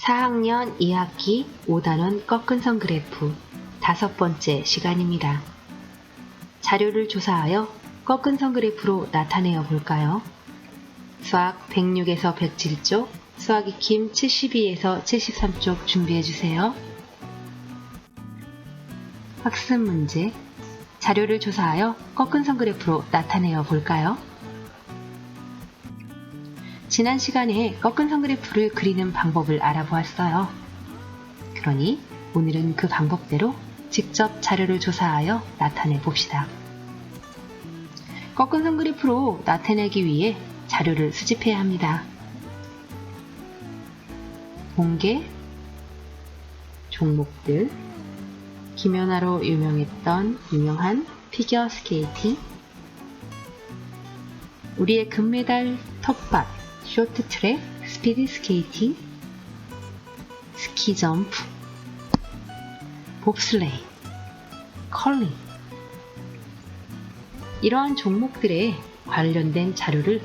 4학년 2학기 5단원 꺾은선 그래프 5번째 시간입니다. 자료를 조사하여 꺾은선 그래프로 나타내어 볼까요? 수학 106에서 107쪽, 수학 익힘 72에서 73쪽 준비해주세요. 학습 문제, 자료를 조사하여 꺾은선 그래프로 나타내어 볼까요? 지난 시간에 꺾은선 그래프를 그리는 방법을 알아보았어요. 그러니 오늘은 그 방법대로 직접 자료를 조사하여 나타내 봅시다. 꺾은선 그래프로 나타내기 위해 자료를 수집해야 합니다. 공개, 종목들, 김연아로 유명한 피겨 스케이팅, 우리의 금메달 텃밭, 쇼트트랙, 스피드 스케이팅, 스키 점프, 봅슬레이, 컬링 이러한 종목들에 관련된 자료를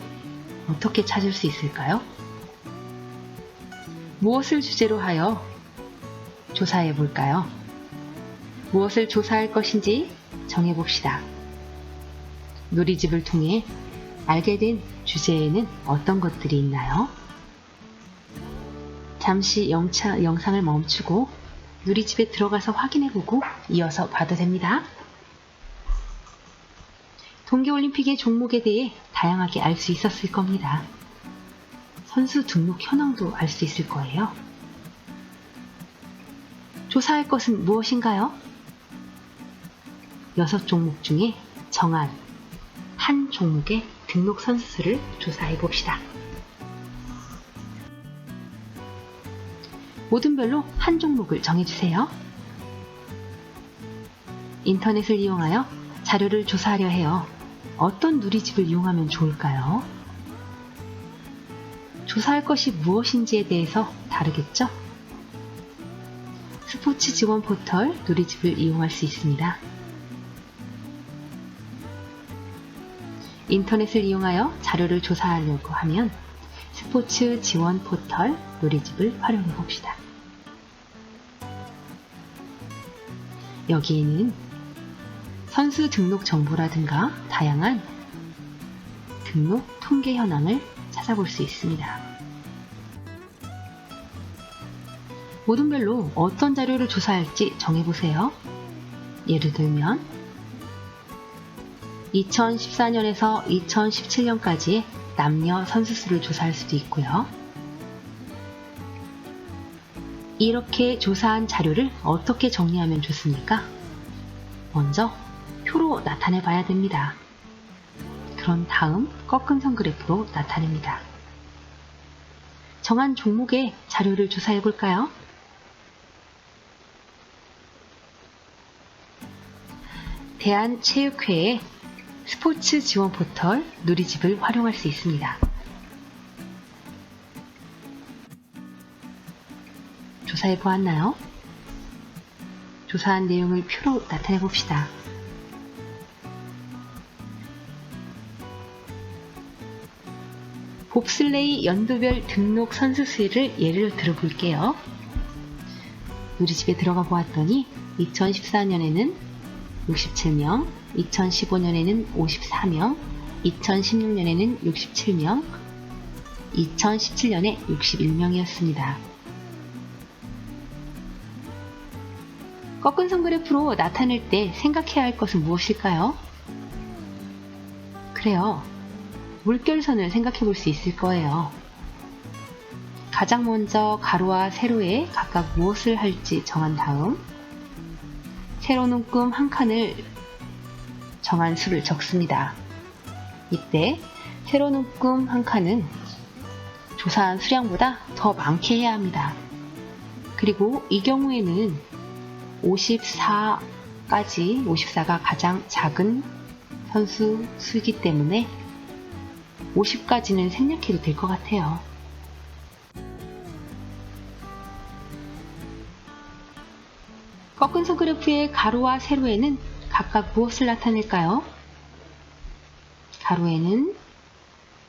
어떻게 찾을 수 있을까요? 무엇을 주제로 하여 조사해 볼까요? 무엇을 조사할 것인지 정해봅시다. 누리집을 통해 알게 된 주제에는 어떤 것들이 있나요? 잠시 영상을 멈추고 누리집에 들어가서 확인해보고 이어서 봐도 됩니다. 동계올림픽의 종목에 대해 다양하게 알 수 있었을 겁니다. 선수 등록 현황도 알 수 있을 거예요. 조사할 것은 무엇인가요? 6종목 중에 정한 한 종목의 등록 선수 수를 조사해 봅시다. 모든 별로 한 종목을 정해주세요. 인터넷을 이용하여 자료를 조사하려 해요. 어떤 누리집을 이용하면 좋을까요? 조사할 것이 무엇인지에 대해서 다르겠죠? 스포츠 지원 포털 누리집을 이용할 수 있습니다. 인터넷을 이용하여 자료를 조사하려고 하면 스포츠 지원 포털 누리집을 활용해 봅시다. 여기에는 선수 등록 정보라든가 다양한 등록 통계 현황을 찾아볼 수 있습니다. 모든 별로 어떤 자료를 조사할지 정해보세요. 예를 들면 2014년에서 2017년까지의 남녀 선수 수를 조사할 수도 있고요. 이렇게 조사한 자료를 어떻게 정리하면 좋습니까? 먼저 표로 나타내 봐야 됩니다. 그런 다음 꺾은선 그래프로 나타냅니다. 정한 종목의 자료를 조사해 볼까요? 대한체육회의 스포츠 지원 포털 누리집을 활용할 수 있습니다. 조사해 보았나요? 조사한 내용을 표로 나타내 봅시다. 봅슬레이 연도별 등록 선수 수를 예를 들어 볼게요. 누리집에 들어가 보았더니 2014년에는 67명, 2015년에는 54명, 2016년에는 67명, 2017년에 61명이었습니다. 꺾은선 그래프로 나타낼 때 생각해야 할 것은 무엇일까요? 그래요. 물결선을 생각해 볼 수 있을 거예요. 가장 먼저 가로와 세로에 각각 무엇을 할지 정한 다음 세로 눈금 한 칸을 정한 수를 적습니다. 이때 세로 눈금 한 칸은 조사한 수량보다 더 많게 해야 합니다. 그리고 이 경우에는 54가 가장 작은 선수 수이기 때문에 50까지는 생략해도 될 것 같아요. 꺾은선 그래프의 가로와 세로에는 각각 무엇을 나타낼까요? 가로에는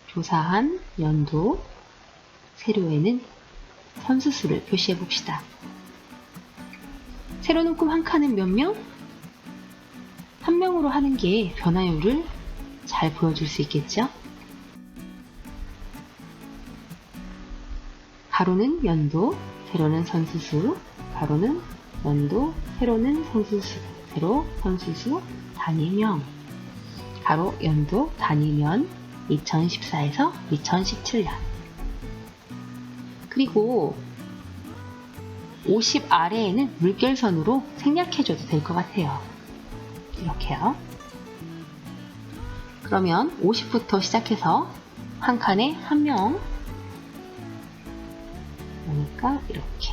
조사한 연도, 세로에는 선수 수를 표시해 봅시다. 세로 눈금 한 칸은 몇 명? 한 명으로 하는 게 변화율을 잘 보여줄 수 있겠죠? 가로는 연도, 세로는 선수수, 가로는 연도, 세로는 선수수, 세로, 선수수, 단위명. 가로, 연도, 단위면 2014에서 2017년. 그리고 50 아래에는 물결선으로 생략해줘도 될 것 같아요. 이렇게요. 그러면 50부터 시작해서 한 칸에 한 명. 그러니까 이렇게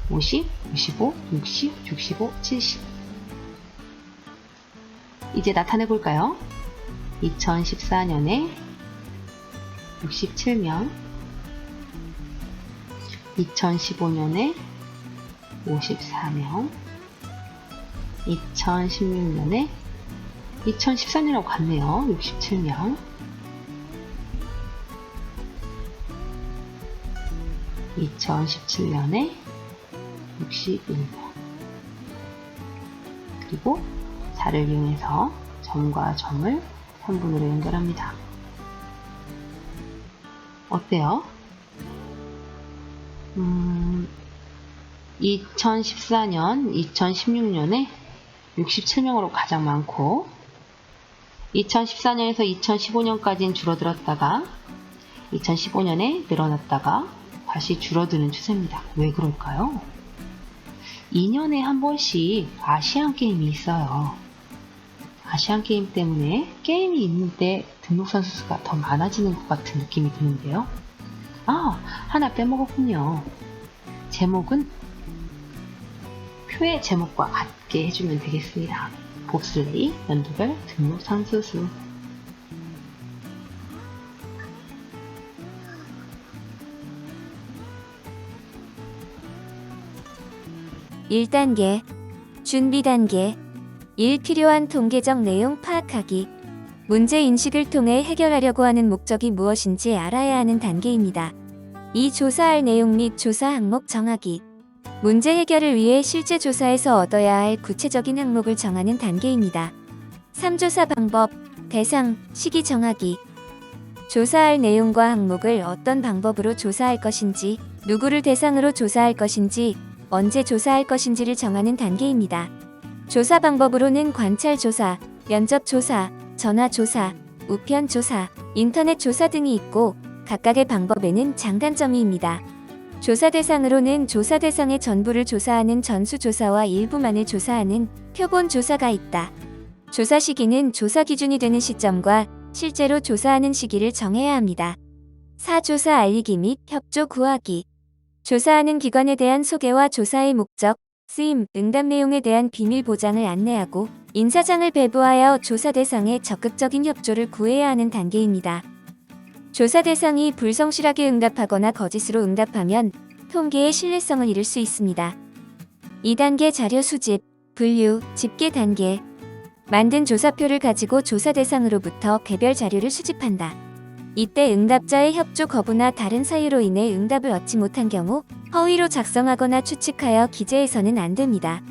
50, 55, 60, 65, 70. 이제 나타내 볼까요? 2014년에 67명, 2015년에 54명, 2016년에 2014년하고 같네요. 67명, 2017년에 61명. 그리고 4를 이용해서 점과 점을 3분으로 연결합니다. 어때요? 2014년, 2016년에 67명으로 가장 많고 2014년에서 2015년까지는 줄어들었다가 2015년에 늘어났다가 다시 줄어드는 추세입니다. 왜 그럴까요? 2년에 한 번씩 아시안 게임이 있어요. 아시안 게임 때문에 게임이 있는데 등록 선수 수가 더 많아지는 것 같은 느낌이 드는데요. 하나 빼먹었군요. 제목은 표의 제목과 같게 해주면 되겠습니다. 봅슬레이 연도별 등록 선수 수. (1단계) 준비 단계 1. 필요한 통계적 내용 파악하기. 문제 인식을 통해 해결하려고 하는 목적이 무엇인지 알아야 하는 단계입니다. 2. 조사할 내용 및 조사 항목 정하기. 문제 해결을 위해 실제 조사에서 얻어야 할 구체적인 항목을 정하는 단계입니다. 3. 조사 방법, 대상, 시기 정하기. 조사할 내용과 항목을 어떤 방법으로 조사할 것인지, 누구를 대상으로 조사할 것인지, 언제 조사할 것인지를 정하는 단계입니다. 조사 방법으로는 관찰 조사, 면접 조사, 전화 조사, 우편 조사, 인터넷 조사 등이 있고 각각의 방법에는 장단점이 있습니다. 조사 대상으로는 조사 대상의 전부를 조사하는 전수조사와 일부만을 조사하는 표본 조사가 있다. 조사 시기는 조사 기준이 되는 시점과 실제로 조사하는 시기를 정해야 합니다. 4. 조사 알리기 및 협조 구하기. 조사하는 기관에 대한 소개와 조사의 목적, 쓰임, 응답 내용에 대한 비밀 보장을 안내하고 인사장을 배부하여 조사 대상의 적극적인 협조를 구해야 하는 단계입니다. 조사 대상이 불성실하게 응답하거나 거짓으로 응답하면 통계의 신뢰성을 잃을 수 있습니다. 2단계 자료 수집, 분류, 집계 단계. 만든 조사표를 가지고 조사 대상으로부터 개별 자료를 수집한다. 이때 응답자의 협조 거부나 다른 사유로 인해 응답을 얻지 못한 경우 허위로 작성하거나 추측하여 기재해서는 안 됩니다.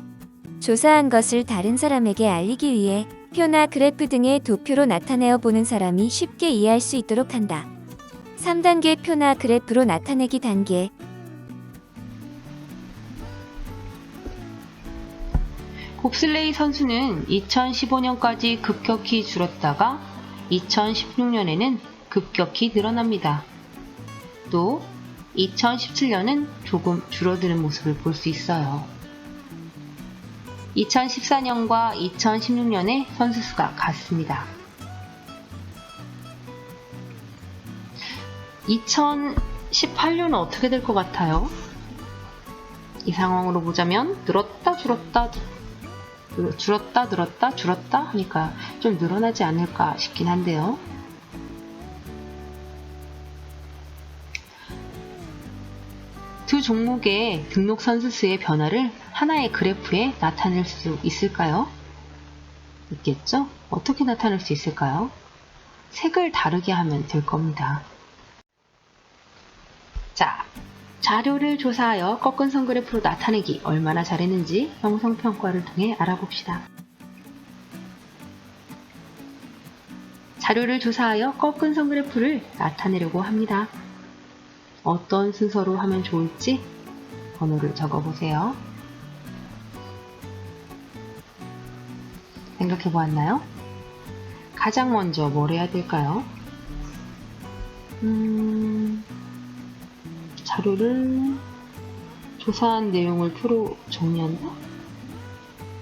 조사한 것을 다른 사람에게 알리기 위해 표나 그래프 등의 도표로 나타내어 보는 사람이 쉽게 이해할 수 있도록 한다. 3단계 표나 그래프로 나타내기 단계. 봅슬레이 선수는 2015년까지 급격히 줄었다가 2016년에는 급격히 늘어납니다. 또 2017년은 조금 줄어드는 모습을 볼 수 있어요. 2014년과 2016년의 선수 수가 같습니다. 2018년은 어떻게 될 것 같아요? 이 상황으로 보자면 늘었다 줄었다 줄었다 하니까 좀 늘어나지 않을까 싶긴 한데요. 두 종목의 등록 선수 수의 변화를 하나의 그래프에 나타낼 수 있을까요? 있겠죠? 어떻게 나타낼 수 있을까요? 색을 다르게 하면 될 겁니다. 자, 자료를 조사하여 꺾은 선 그래프로 나타내기 얼마나 잘했는지 형성평가를 통해 알아봅시다. 자료를 조사하여 꺾은 선 그래프를 나타내려고 합니다. 어떤 순서로 하면 좋을지 번호를 적어보세요. 생각해 보았나요? 가장 먼저 뭘 해야 될까요? 자료를 조사한 내용을 표로 정리한다?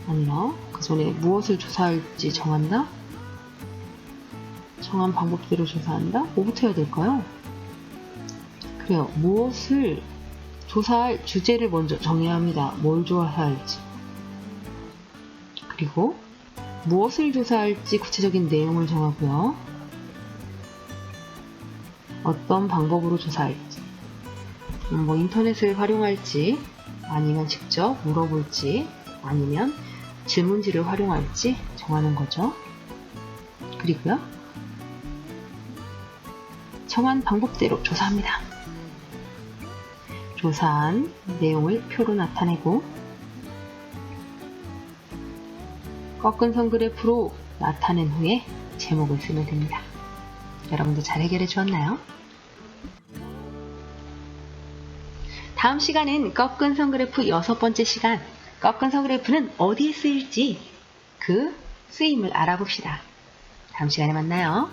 아니요. 그 전에 무엇을 조사할지 정한다? 정한 방법대로 조사한다? 뭐부터 해야 될까요? 그래요. 무엇을 조사할 주제를 먼저 정해야 합니다. 뭘 조사할지. 그리고 무엇을 조사할지 구체적인 내용을 정하고요. 어떤 방법으로 조사할지. 뭐 인터넷을 활용할지, 아니면 직접 물어볼지, 아니면 질문지를 활용할지 정하는 거죠. 그리고요. 정한 방법대로 조사합니다. 조사한 내용을 표로 나타내고 꺾은 선 그래프로 나타낸 후에 제목을 쓰면 됩니다. 여러분도 잘 해결해 주었나요? 다음 시간은 꺾은 선 그래프 6번째 시간, 꺾은 선 그래프는 어디에 쓰일지 그 쓰임을 알아봅시다. 다음 시간에 만나요.